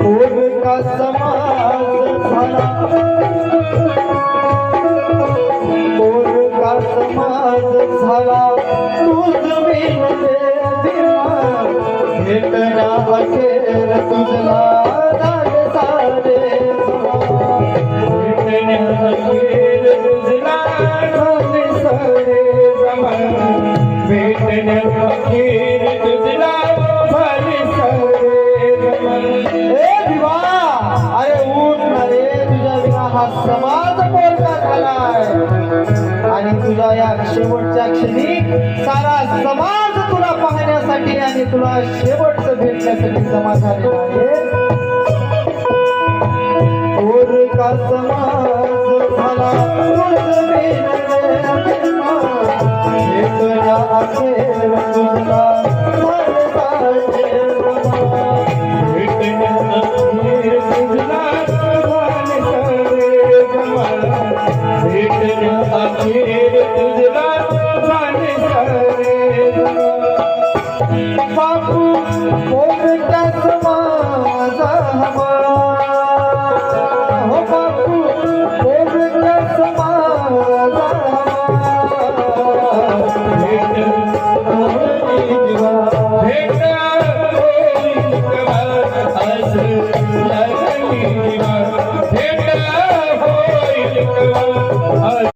पोर का समाज झाला, पोर का समाज झाला, तुझ विनते दिवा भेटना अखेर तुझला झाले सारे भेटण्या अखेर तुझला झाले सारे भेटण्या अखेर तुझला झाले सारे ए दिवा, अरे ऊन रे तुझ्या विना हा समाज बोलता झालाय आणि तुझा या शेवटच्या क्षणी सारा समाज तुला पाहण्यासाठी आणि तुला शेवटचं भेटण्यासाठी जमा झालेला आहे. और का समाज झाला भेटण्या अखेर तुझला झाले सारे भेटण्या अखेर तुझला झाले सारे भेटण्या अखेर तुझला झाले सारे बापू पोरका समाज हवा हो बापू पोरका समाज भेट